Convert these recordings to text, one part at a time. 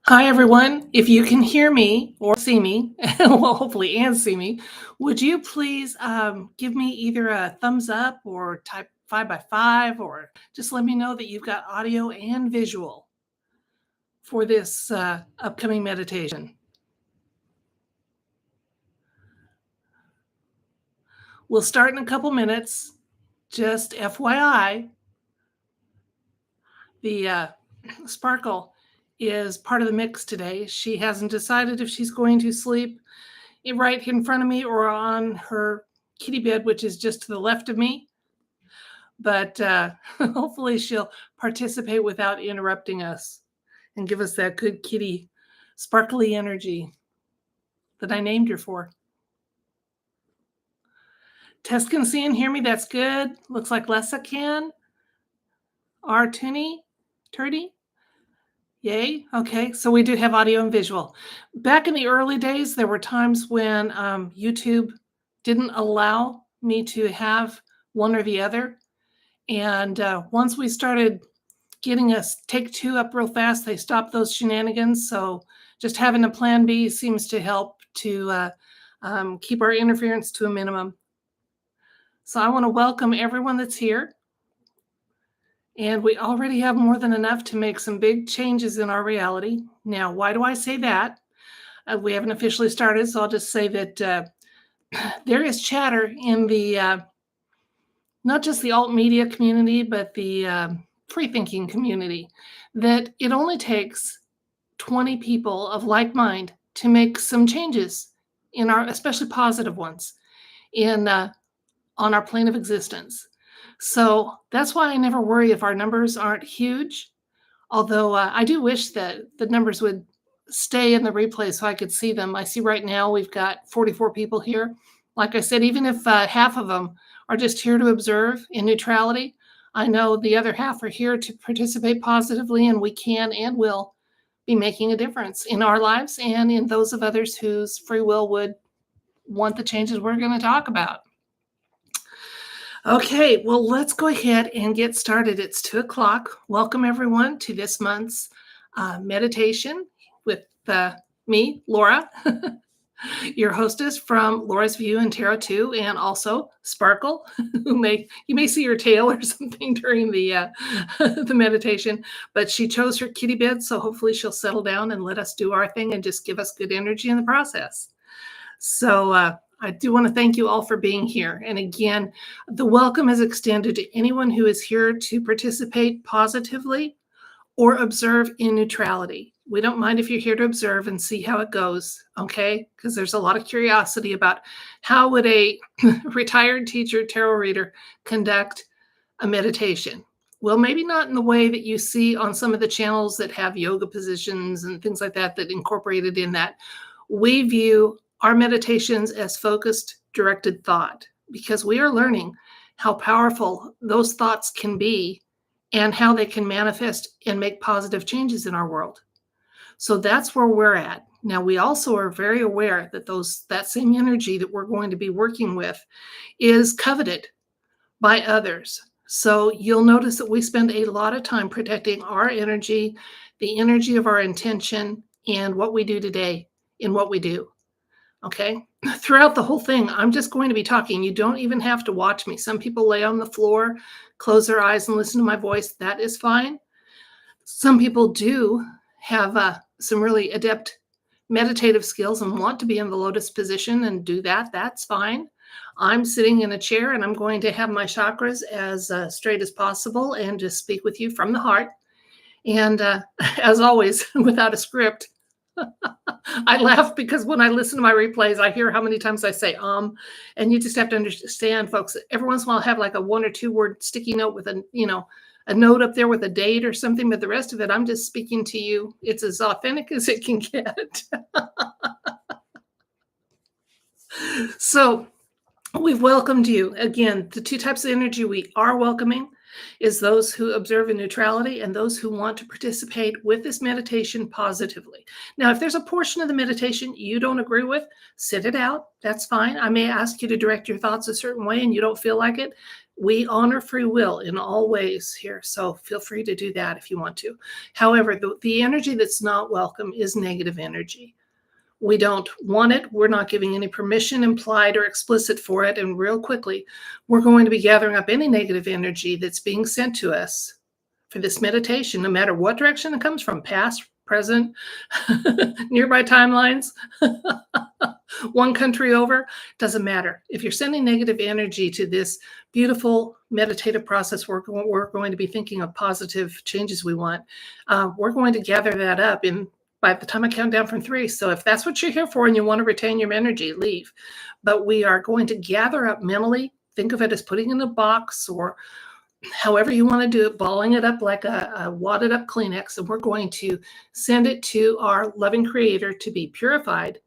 Hi, everyone. If you can hear me or see me, well, hopefully, and see me, would you please give me either a thumbs up or type 5 by 5, or just let me know that you've got audio and visual for this upcoming meditation? We'll start in a couple minutes. Just FYI, the Sparkle is part of the mix today. She hasn't decided if she's going to sleep right in front of me or on her kitty bed, which is just to the left of me. But hopefully she'll participate without interrupting us and give us that good kitty sparkly energy that I named her for. Tess can see and hear me. That's good. Looks like Lessa can. Turdy. Yay. Okay. So we do have audio and visual. Back in the early days, there were times when YouTube didn't allow me to have one or the other. And once we started getting us take two up real fast, they stopped those shenanigans. So just having a plan B seems to help to keep our interference to a minimum. So I want to welcome everyone that's here. And we already have more than enough to make some big changes in our reality. Now, why do I say that? We haven't officially started, so I'll just say that there is chatter in the not just the alt media community, but the free thinking community, that it only takes 20 people of like mind to make some changes in our, especially positive ones, in on our plane of existence. So that's why I never worry if our numbers aren't huge. Although I do wish that the numbers would stay in the replay so I could see them. I see right now we've got 44 people here. Like I said, even if half of them are just here to observe in neutrality, I know the other half are here to participate positively, and we can and will be making a difference in our lives and in those of others whose free will would want the changes we're going to talk about. Okay, well, let's go ahead and get started. It's 2:00. Welcome, everyone, to this month's meditation with me, Laura, your hostess from Laura's View and Tarot 2, and also Sparkle, who you may see her tail or something during the the meditation, but she chose her kitty bed, so hopefully she'll settle down and let us do our thing and just give us good energy in the process. So I do want to thank you all for being here. And again, the welcome is extended to anyone who is here to participate positively or observe in neutrality. We don't mind if you're here to observe and see how it goes, okay? Because there's a lot of curiosity about how would a retired teacher, tarot reader, conduct a meditation. Well, maybe not in the way that you see on some of the channels that have yoga positions and things like that incorporated in that. We view our meditations as focused, directed thought, because we are learning how powerful those thoughts can be and how they can manifest and make positive changes in our world. So that's where we're at. Now, we also are very aware that that same energy that we're going to be working with is coveted by others. So you'll notice that we spend a lot of time protecting our energy, the energy of our intention, and what we do today in what we do. Okay. Throughout the whole thing, I'm just going to be talking. You don't even have to watch me. Some people lay on the floor, close their eyes, and listen to my voice. That is fine. Some people do have some really adept meditative skills and want to be in the lotus position and do that. That's fine. I'm sitting in a chair and I'm going to have my chakras as straight as possible and just speak with you from the heart. And as always, without a script. I laugh because when I listen to my replays, I hear how many times I say and you just have to understand, folks, every once in a while I have like a 1 or 2 word sticky note with a note up there with a date or something, but the rest of it, I'm just speaking to you. It's as authentic as it can get. So we've welcomed you. Again, the 2 types of energy we are welcoming. is those who observe in neutrality and those who want to participate with this meditation positively. Now, if there's a portion of the meditation you don't agree with, sit it out. That's fine. I may ask you to direct your thoughts a certain way and you don't feel like it. We honor free will in all ways here, so feel free to do that if you want to. However, the energy that's not welcome is negative energy. We don't want it. We're not giving any permission implied or explicit for it. And real quickly, we're going to be gathering up any negative energy that's being sent to us for this meditation, no matter what direction it comes from, past, present, nearby timelines, one country over, doesn't matter. If you're sending negative energy to this beautiful meditative process, we're going to be thinking of positive changes we want. We're going to gather that up by the time I count down from 3. So if that's what you're here for and you want to retain your energy, leave. But we are going to gather up mentally. Think of it as putting in a box or however you want to do it, balling it up like a wadded up Kleenex. And we're going to send it to our loving creator to be purified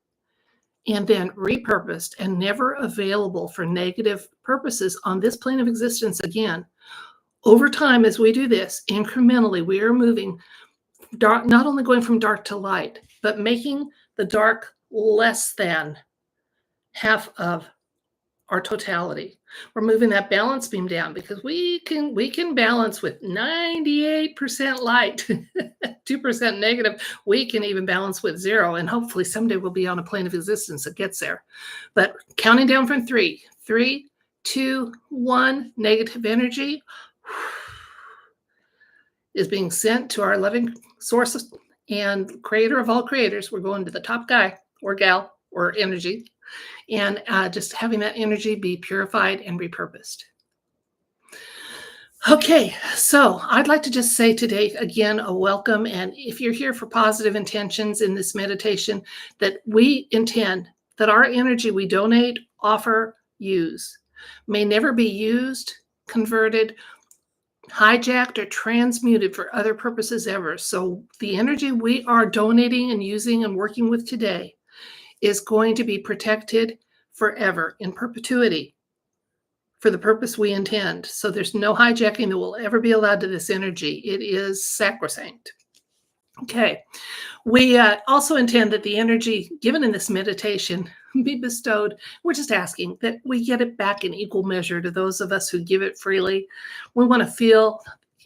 and then repurposed and never available for negative purposes on this plane of existence again. Over time, as we do this, incrementally, we are moving dark, not only going from dark to light, but making the dark less than half of our totality. We're moving that balance beam down because we can balance with 98% light, 2% negative. We can even balance with 0, and hopefully someday we'll be on a plane of existence that gets there. But counting down from 3, 3, 2, 1, negative energy is being sent to our loving source and creator of all creators. We're going to the top guy or gal or energy, and just having that energy be purified and repurposed. Okay, so I'd like to just say today, again, a welcome. And if you're here for positive intentions in this meditation, that we intend that our energy we donate, offer, use may never be used, converted, hijacked, or transmuted for other purposes ever. So the energy we are donating and using and working with today is going to be protected forever in perpetuity for the purpose we intend. So there's no hijacking that will ever be allowed to this energy. It is sacrosanct. Okay. We also intend that the energy given in this meditation be bestowed. We're just asking that we get it back in equal measure to those of us who give it freely. We want to feel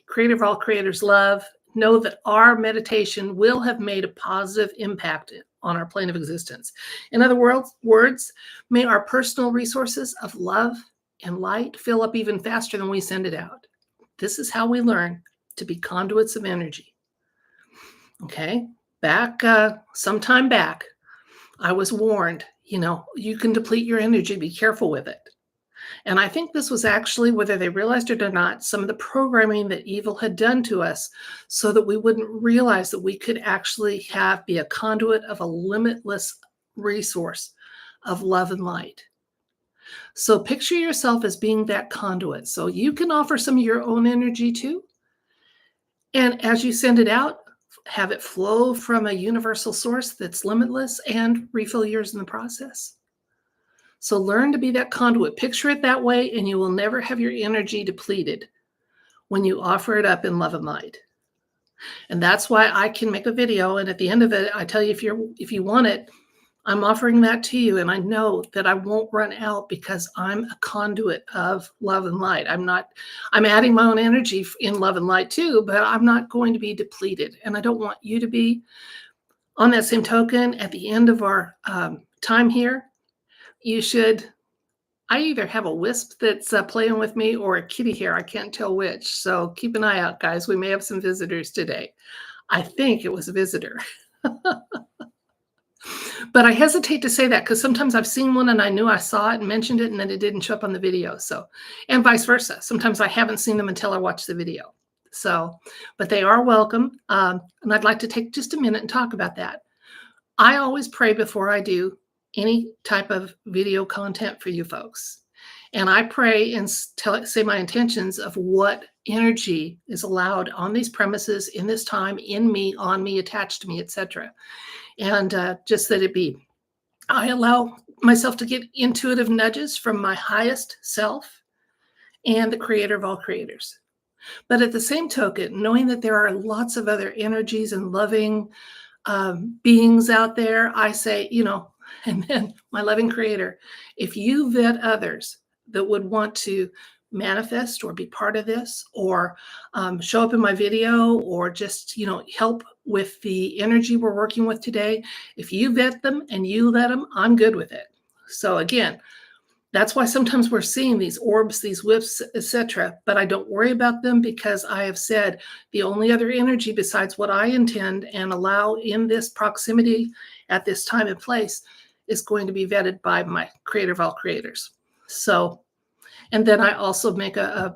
creator of all creators love, know that our meditation will have made a positive impact on our plane of existence. In other words, may our personal resources of love and light fill up even faster than we send it out. This is how we learn to be conduits of energy. Okay, sometime back, I was warned, you can deplete your energy, be careful with it. And I think this was actually, whether they realized it or not, some of the programming that evil had done to us so that we wouldn't realize that we could actually be a conduit of a limitless resource of love and light. So picture yourself as being that conduit. So you can offer some of your own energy too. And as you send it out, have it flow from a universal source that's limitless and refill yours in the process. So learn to be that conduit. Picture it that way, and you will never have your energy depleted when you offer it up in love and light. And that's why I can make a video, and at the end of it, I tell you, if you want it, I'm offering that to you, and I know that I won't run out because I'm a conduit of love and light. I'm adding my own energy in love and light too, but I'm not going to be depleted, and I don't want you to be. On that same token, at the end of our time here, I either have a wisp that's playing with me or a kitty hair. I can't tell which. So keep an eye out, guys. We may have some visitors today. I think it was a visitor. But I hesitate to say that because sometimes I've seen one and I knew I saw it and mentioned it and then it didn't show up on the video. So, and vice versa. Sometimes I haven't seen them until I watch the video. So, but they are welcome. And I'd like to take just a minute and talk about that. I always pray before I do any type of video content for you folks. And I pray and say my intentions of what energy is allowed on these premises, in this time, in me, on me, attached to me, etc. And just that it be. I allow myself to get intuitive nudges from my highest self and the creator of all creators. But at the same token, knowing that there are lots of other energies and loving beings out there, I say, and then my loving creator, if you vet others that would want to manifest or be part of this or show up in my video or just, help with the energy we're working with today, if you vet them and you let them, I'm good with it. So again, that's why sometimes we're seeing these orbs, these whips, etc. But I don't worry about them because I have said the only other energy besides what I intend and allow in this proximity at this time and place is going to be vetted by my creator of all creators. So, and then I also make a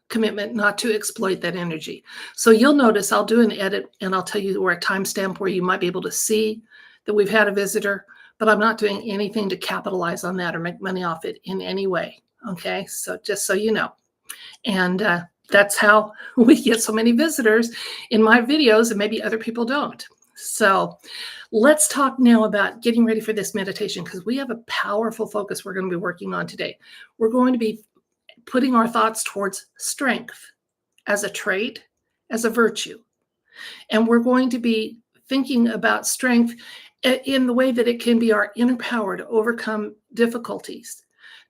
commitment not to exploit that energy. So you'll notice I'll do an edit and I'll tell you where a timestamp where you might be able to see that we've had a visitor, but I'm not doing anything to capitalize on that or make money off it in any way. Okay, so just so you know. And that's how we get so many visitors in my videos, and maybe other people don't. So let's talk now about getting ready for this meditation, because we have a powerful focus we're going to be working on today. We're going to be putting our thoughts towards strength as a trait, as a virtue. And we're going to be thinking about strength in the way that it can be our inner power to overcome difficulties,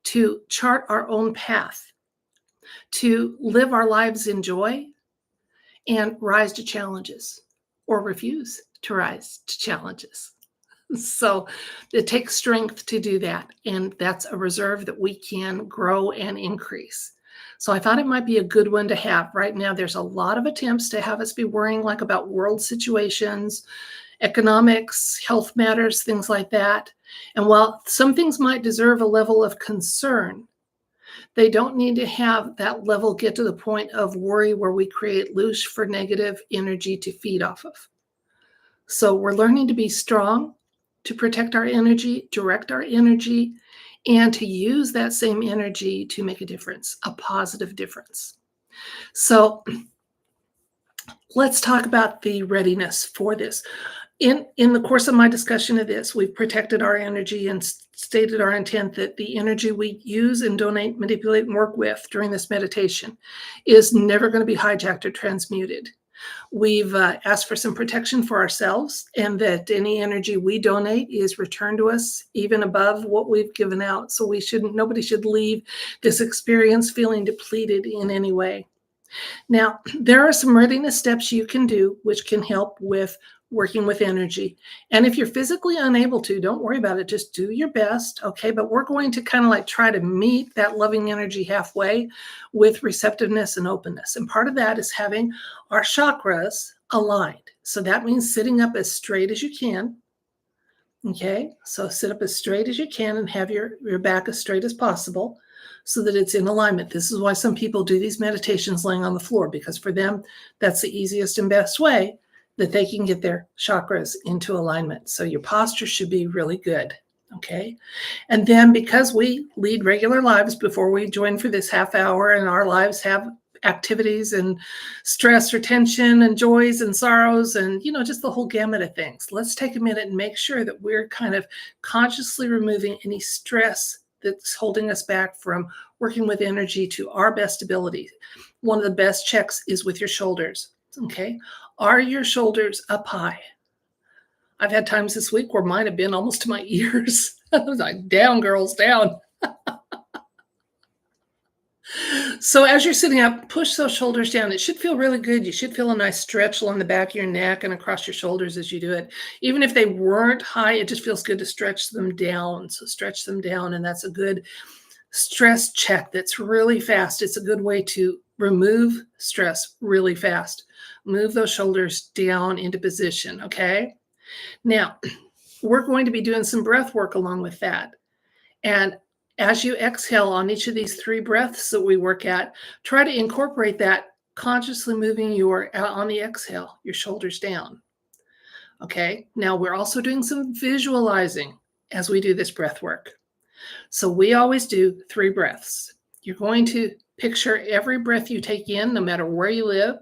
to chart our own path, to live our lives in joy, and rise to challenges or refuse to rise to challenges. So it takes strength to do that. And that's a reserve that we can grow and increase. So I thought it might be a good one to have. Right now, there's a lot of attempts to have us be worrying like about world situations, economics, health matters, things like that. And while some things might deserve a level of concern, they don't need to have that level get to the point of worry where we create loose for negative energy to feed off of. So we're learning to be strong, to protect our energy, direct our energy, and to use that same energy to make a difference, a positive difference. So let's talk about the readiness for this. In the course of my discussion of this, we've protected our energy and stated our intent that the energy we use and donate, manipulate, and work with during this meditation is never going to be hijacked or transmuted. We've asked for some protection for ourselves, and that any energy we donate is returned to us even above what we've given out. So nobody should leave this experience feeling depleted in any way. Now, there are some readiness steps you can do which can help with working with energy. And if you're physically unable to, don't worry about it. Just do your best, okay? But we're going to kind of like try to meet that loving energy halfway with receptiveness and openness. And part of that is having our chakras aligned. So that means sitting up as straight as you can, okay? So sit up as straight as you can and have your back as straight as possible so that it's in alignment. This is why some people do these meditations laying on the floor, because for them, that's the easiest and best way that they can get their chakras into alignment. So your posture should be really good, okay? And then because we lead regular lives before we join for this half hour, and our lives have activities and stress or tension and joys and sorrows and, just the whole gamut of things, let's take a minute and make sure that we're kind of consciously removing any stress that's holding us back from working with energy to our best ability. One of the best checks is with your shoulders, okay? Are your shoulders up high? I've had times this week where mine have been almost to my ears. I was like, down, girls, down. So as you're sitting up, push those shoulders down. It should feel really good. You should feel a nice stretch along the back of your neck and across your shoulders as you do it. Even if they weren't high, it just feels good to stretch them down. So stretch them down, and that's a good stress check that's really fast. It's a good way to remove stress really fast. Move those shoulders down into position, okay? Now, we're going to be doing some breath work along with that. And as you exhale on each of these 3 breaths that we work at, try to incorporate that consciously moving on the exhale, your shoulders down. Okay, now we're also doing some visualizing as we do this breath work. So we always do 3 breaths. You're going to picture every breath you take in, no matter where you live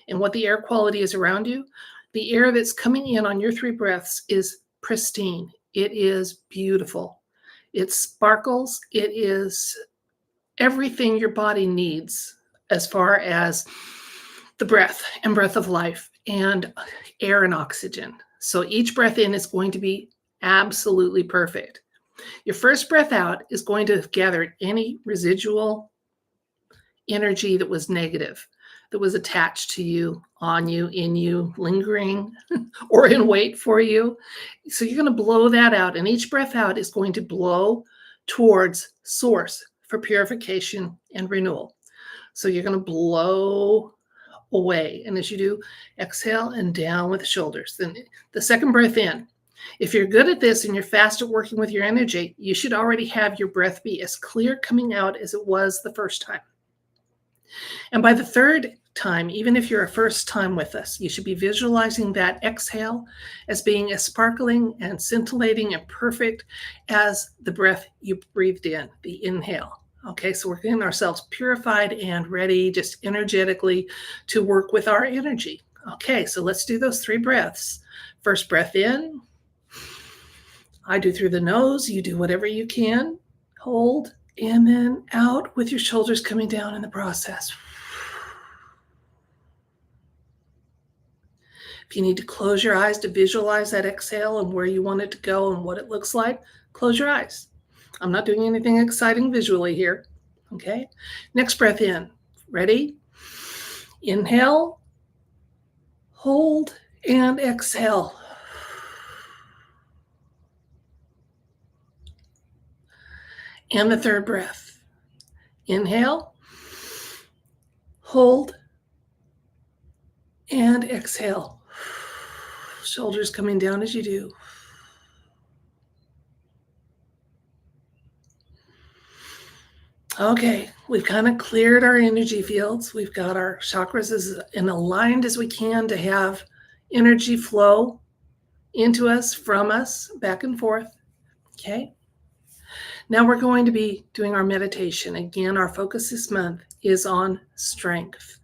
and what the air quality is around you. The air that's coming in on your 3 breaths is pristine. It is beautiful. It sparkles. It is everything your body needs as far as the breath and breath of life and air and oxygen. So each breath in is going to be absolutely perfect. Your first breath out is going to gather any residual energy that was negative, that was attached to you, on you, in you, lingering, or in wait for you. So you're going to blow that out, and each breath out is going to blow towards source for purification and renewal. So you're going to blow away. And as you do, exhale and down with the shoulders. Then the second breath in. If you're good at this and you're fast at working with your energy, you should already have your breath be as clear coming out as it was the first time. And by the third time, even if you're a first time with us, you should be visualizing that exhale as being as sparkling and scintillating and perfect as the breath you breathed in, the inhale. Okay, so we're getting ourselves purified and ready just energetically to work with our energy. Okay, so let's do those 3 breaths. First breath in. I do through the nose. You do whatever you can. Hold. And then out with your shoulders coming down in the process. If you need to close your eyes to visualize that exhale and where you want it to go and what it looks like, close your eyes. I'm not doing anything exciting visually here. Okay. Next breath in. Ready? Inhale, hold, and exhale. And the third breath. Inhale, hold, and exhale. Shoulders coming down as you do. Okay, we've kind of cleared our energy fields. We've got our chakras as aligned as we can to have energy flow into us, from us, back and forth. Okay. Now we're going to be doing our meditation. Again, our focus this month is on strength,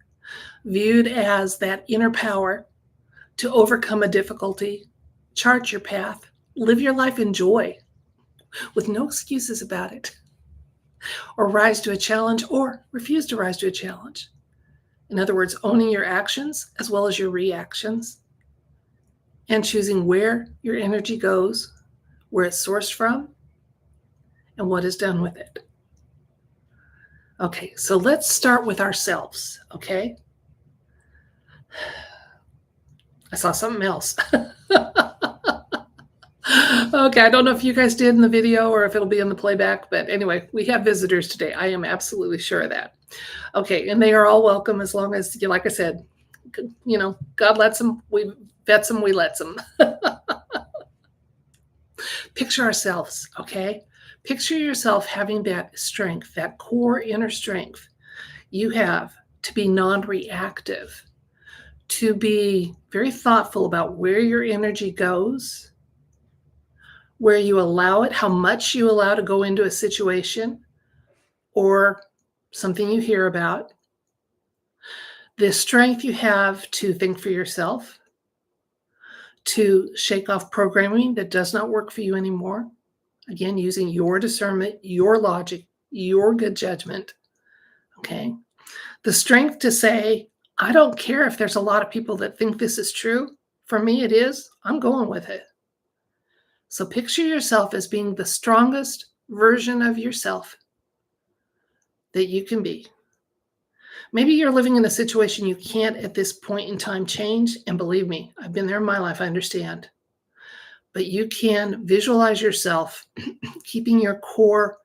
viewed as that inner power to overcome a difficulty, chart your path, live your life in joy with no excuses about it, or rise to a challenge or refuse to rise to a challenge. In other words, owning your actions as well as your reactions and choosing where your energy goes, where it's sourced from, and what is done with it. Okay, so let's start with ourselves, okay? I saw something else. Okay, I don't know if you guys did in the video or if it'll be in the playback, but anyway, we have visitors today. I am absolutely sure of that. Okay, and they are all welcome as long as, like I said, you know, God lets them, we vets them, we lets them. Picture ourselves, okay? Picture yourself having that strength, that core inner strength you have to be non-reactive, to be very thoughtful about where your energy goes, where you allow it, how much you allow to go into a situation or something you hear about, the strength you have to think for yourself, to shake off programming that does not work for you anymore. Again, using your discernment, your logic, your good judgment. Okay. The strength to say, I don't care if there's a lot of people that think this is true. For me, it is. I'm going with it. So picture yourself as being the strongest version of yourself that you can be. Maybe you're living in a situation you can't at this point in time change. And believe me, I've been there in my life. I understand. But you can visualize yourself keeping your core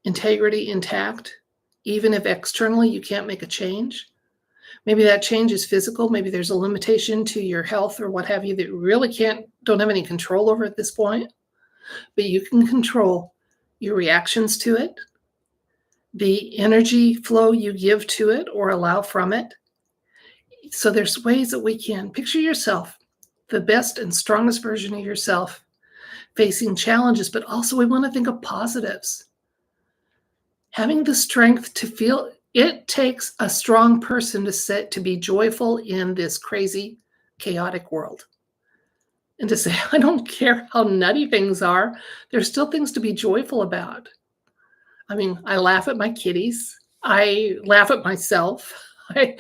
integrity intact, even if externally you can't make a change. Maybe that change is physical. Maybe there's a limitation to your health or what have you that you really don't have any control over at this point. But you can control your reactions to it, the energy flow you give to it or allow from it. So there's ways that we can picture yourself, the best and strongest version of yourself, facing challenges, but also we want to think of positives. Having the strength to feel. It takes a strong person to be joyful in this crazy, chaotic world. And to say, I don't care how nutty things are, there's still things to be joyful about. I mean, I laugh at my kitties. I laugh at myself. I,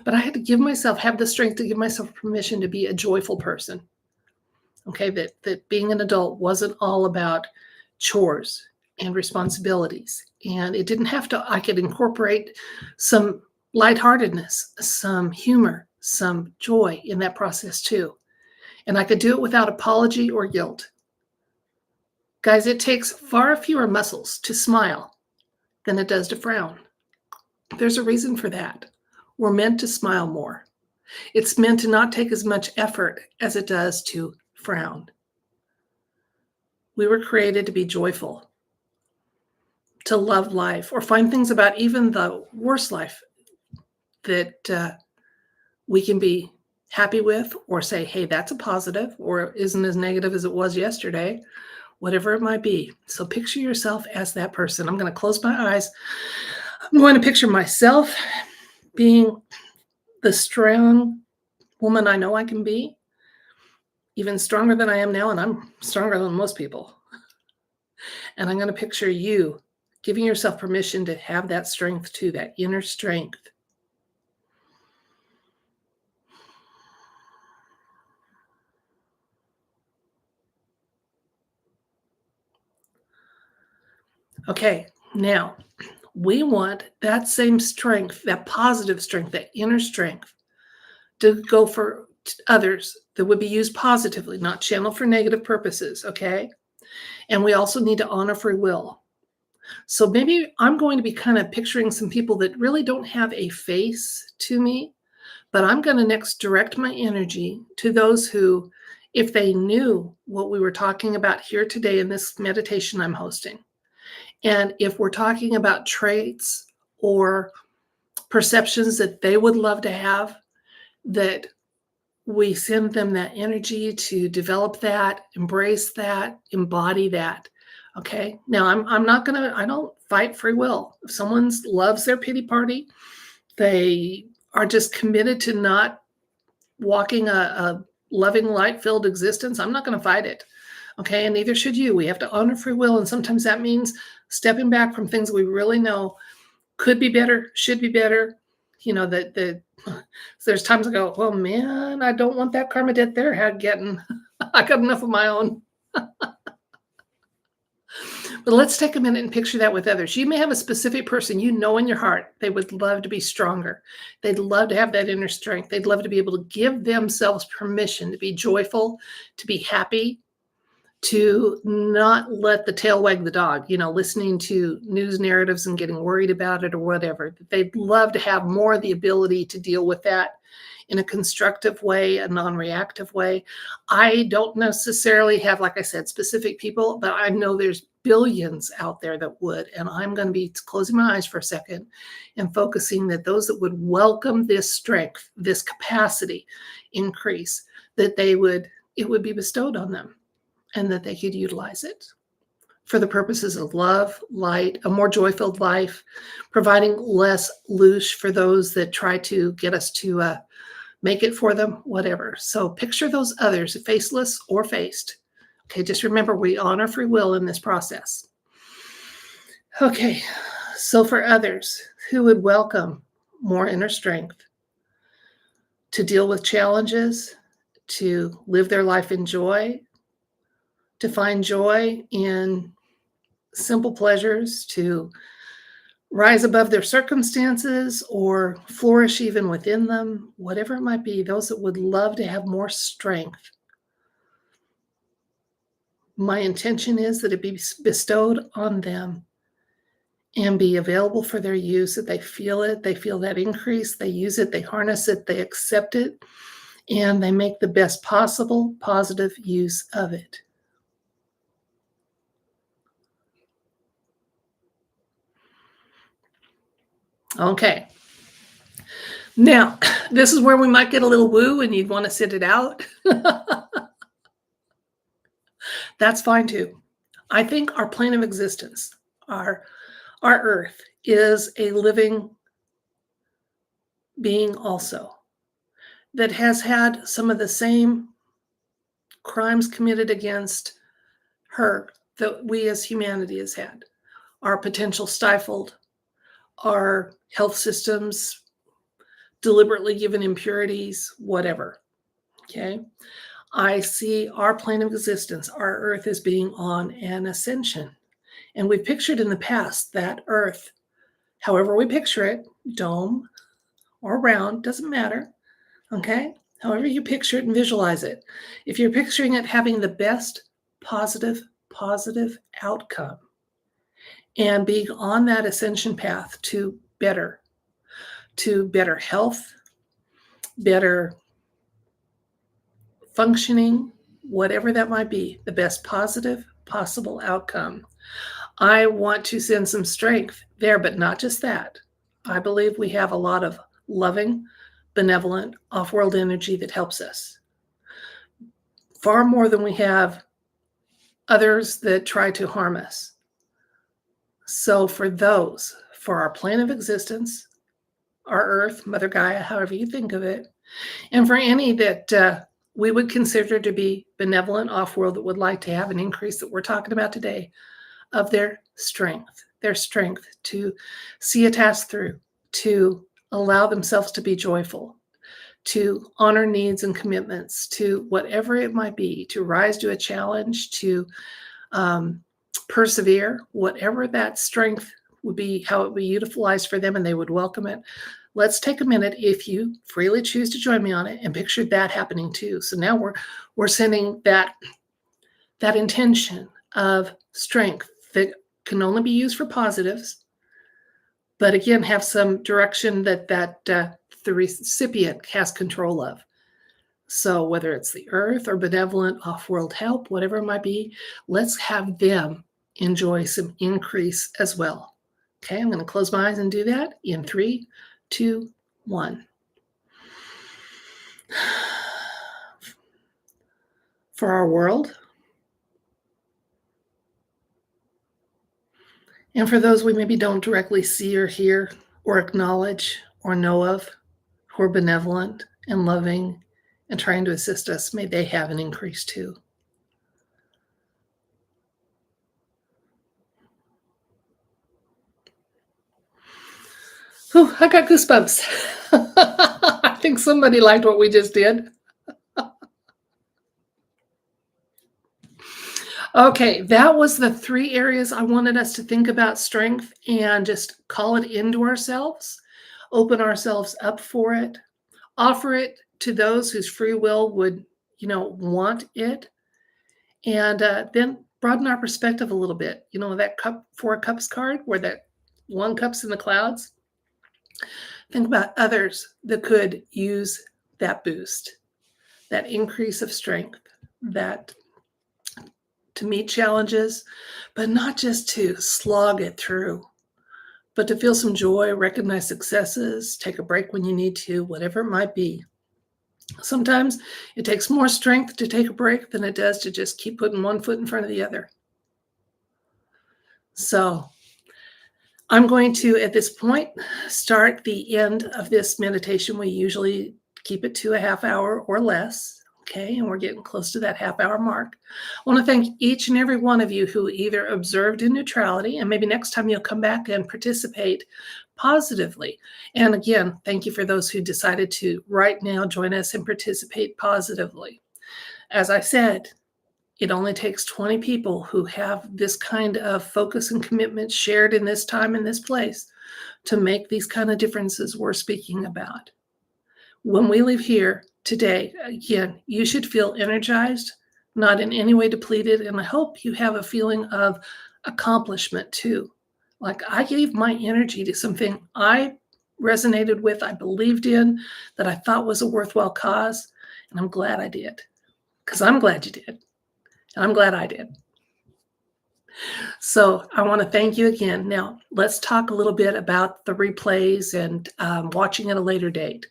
but I had to have the strength to give myself permission to be a joyful person. Okay, that being an adult wasn't all about chores and responsibilities. And it didn't have to, I could incorporate some lightheartedness, some humor, some joy in that process too. And I could do it without apology or guilt. Guys, it takes far fewer muscles to smile than it does to frown. There's a reason for that. We're meant to smile more. It's meant to not take as much effort as it does to frown. We were created to be joyful, to love life, or find things about even the worst life that we can be happy with, or say, hey, that's a positive, or isn't as negative as it was yesterday, whatever it might be. So picture yourself as that person. I'm going to close my eyes. I'm going to picture myself being the strong woman I know I can be, even stronger than I am now, and I'm stronger than most people. And I'm going to picture you giving yourself permission to have that strength too, that inner strength. Okay, now we want that same strength, that positive strength, that inner strength to go for others that would be used positively, not channeled for negative purposes, okay? And we also need to honor free will. So maybe I'm going to be kind of picturing some people that really don't have a face to me, but I'm going to next direct my energy to those who, if they knew what we were talking about here today in this meditation I'm hosting, and if we're talking about traits or perceptions that they would love to have, that we send them that energy to develop that, embrace that, embody that. Okay. Now I'm not going to, I don't fight free will. If someone loves their pity party, they are just committed to not walking a loving, light filled existence, I'm not going to fight it. Okay. And neither should you. We have to honor free will. And sometimes that means stepping back from things we really know could be better, should be better. You know, there's times I go, oh man, I don't want that karma debt they're getting. I got enough of my own. But let's take a minute and picture that with others. You may have a specific person you know in your heart. They would love to be stronger. They'd love to have that inner strength. They'd love to be able to give themselves permission to be joyful, to be happy, to not let the tail wag the dog, you know, listening to news narratives and getting worried about it or whatever. They'd love to have more of the ability to deal with that in a constructive way, a non-reactive way. I don't necessarily have, like I said, specific people, but I know there's billions out there that would. And I'm going to be closing my eyes for a second and focusing that those that would welcome this strength, this capacity increase, that it would be bestowed on them and that they could utilize it for the purposes of love, light, a more joy-filled life, providing less loosh for those that try to get us to make it for them, whatever. So picture those others, faceless or faced. Okay, just remember we honor free will in this process. Okay, so for others who would welcome more inner strength to deal with challenges, to live their life in joy, to find joy in simple pleasures, to rise above their circumstances or flourish even within them, whatever it might be, those that would love to have more strength. My intention is that it be bestowed on them and be available for their use, that they feel it, they feel that increase, they use it, they harness it, they accept it, and they make the best possible positive use of it. Okay. Now, this is where we might get a little woo and you'd want to sit it out. That's fine too. I think our plane of existence, our earth, is a living being also that has had some of the same crimes committed against her that we as humanity has had. Our potential stifled, our health systems deliberately given impurities, whatever. Okay. I see our plane of existence, our earth, as being on an ascension. And we've pictured in the past that earth, however we picture it, dome or round, doesn't matter. Okay. However you picture it and visualize it. If you're picturing it having the best positive outcome and being on that ascension path to better health, better functioning, whatever that might be, the best positive possible outcome. I want to send some strength there, but not just that. I believe we have a lot of loving, benevolent, off-world energy that helps us. Far more than we have others that try to harm us. So for our plane of existence, our earth, Mother Gaia, however you think of it, and for any that we would consider to be benevolent off-world that would like to have an increase that we're talking about today of their strength to see a task through, to allow themselves to be joyful, to honor needs and commitments, to whatever it might be, to rise to a challenge, to persevere, whatever that strength would be, how it would be utilized for them and they would welcome it. Let's take a minute, if you freely choose to join me on it, and picture that happening too. So now we're sending that intention of strength that can only be used for positives, but again, have some direction that the recipient has control of. So whether it's the earth or benevolent off-world help, whatever it might be, let's have them enjoy some increase as well. Okay, I'm going to close my eyes and do that in 3, 2, 1. For our world, and for those we maybe don't directly see or hear or acknowledge or know of, who are benevolent and loving and trying to assist us, may they have an increase too. Oh, I got goosebumps. I think somebody liked what we just did. Okay, that was the 3 areas I wanted us to think about strength and just call it into ourselves, open ourselves up for it, offer it to those whose free will would, want it, and then broaden our perspective a little bit. That 4 cups card where that 1 cup's in the clouds. Think about others that could use that boost, that increase of strength, that to meet challenges, but not just to slog it through, but to feel some joy, recognize successes, take a break when you need to, whatever it might be. Sometimes it takes more strength to take a break than it does to just keep putting one foot in front of the other. So I'm going to, at this point, start the end of this meditation. We usually keep it to a half hour or less. Okay, and we're getting close to that half-hour mark. I want to thank each and every one of you who either observed in neutrality, and maybe next time you'll come back and participate positively. And again, thank you for those who decided to right now join us and participate positively. As I said, it only takes 20 people who have this kind of focus and commitment shared in this time and this place to make these kind of differences we're speaking about. When we leave here today, again, you should feel energized, not in any way depleted, and I hope you have a feeling of accomplishment too. Like I gave my energy to something I resonated with, I believed in, that I thought was a worthwhile cause, and I'm glad I did, because I'm glad you did, and I'm glad I did. So I want to thank you again. Now, let's talk a little bit about the replays and watching at a later date.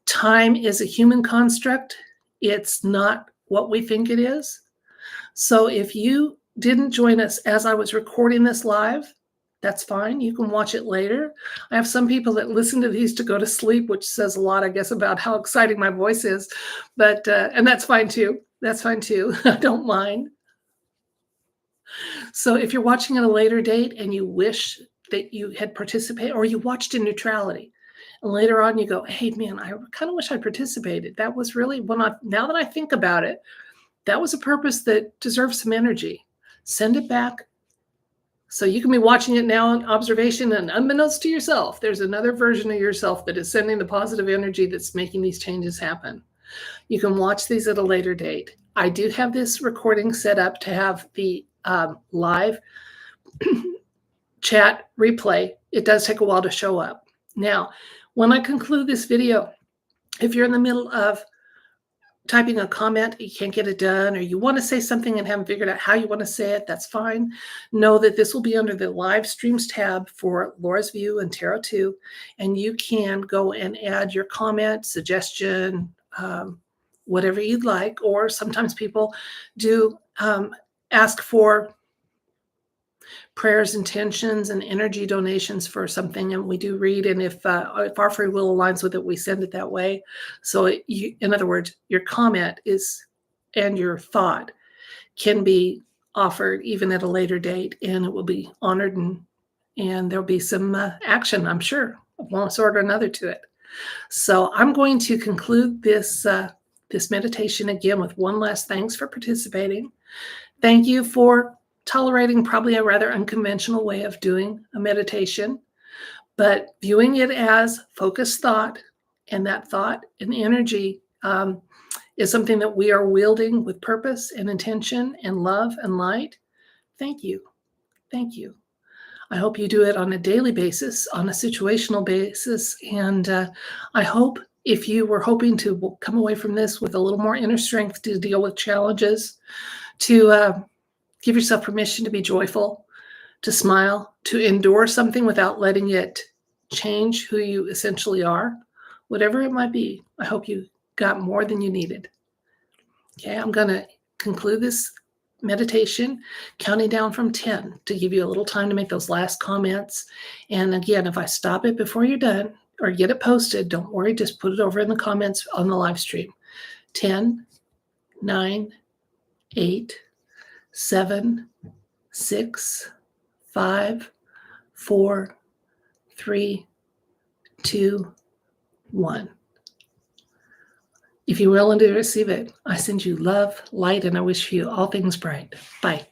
Time is a human construct. It's not what we think it is. So if you didn't join us as I was recording this live, that's fine. You can watch it later. I have some people that listen to these to go to sleep, which says a lot, I guess, about how exciting my voice is. But and that's fine too. That's fine too. I don't mind. So if you're watching at a later date and you wish that you had participated, or you watched in neutrality. And later on you go, hey man, I kind of wish I participated. That was really, now that I think about it, that was a purpose that deserves some energy. Send it back. So you can be watching it now in observation, and unbeknownst to yourself, there's another version of yourself that is sending the positive energy that's making these changes happen. You can watch these at a later date. I do have this recording set up to have the live chat replay. It does take a while to show up. Now, when I conclude this video, if you're in the middle of typing a comment, you can't get it done, or you want to say something and haven't figured out how you want to say it, that's fine. Know that this will be under the live streams tab for Laura's View and Tarot 2, and you can go and add your comment, suggestion, whatever you'd like. Or sometimes people do ask for prayers, intentions, and energy donations for something, and we do read, and if our free will aligns with it, we send it that way. So in other words, your comment is, and your thought can be offered even at a later date, and it will be honored, and there'll be some action, I'm sure, of one sort or another to it. So I'm going to conclude this this meditation again with one last thanks for participating. Thank you for tolerating probably a rather unconventional way of doing a meditation, but viewing it as focused thought, and that thought and energy is something that we are wielding with purpose and intention and love and light. Thank you. Thank you. I hope you do it on a daily basis, on a situational basis, and I hope, if you were hoping to come away from this with a little more inner strength to deal with challenges, to give yourself permission to be joyful, to smile, to endure something without letting it change who you essentially are, whatever it might be. I hope you got more than you needed. Okay, I'm going to conclude this meditation counting down from 10 to give you a little time to make those last comments. And again, if I stop it before you're done or get it posted, don't worry, just put it over in the comments on the live stream. 10, 9, 8, 7, 6, 5, 4, 3, 2, 1. If you're willing to receive it, I send you love, light, and I wish you all things bright. Bye.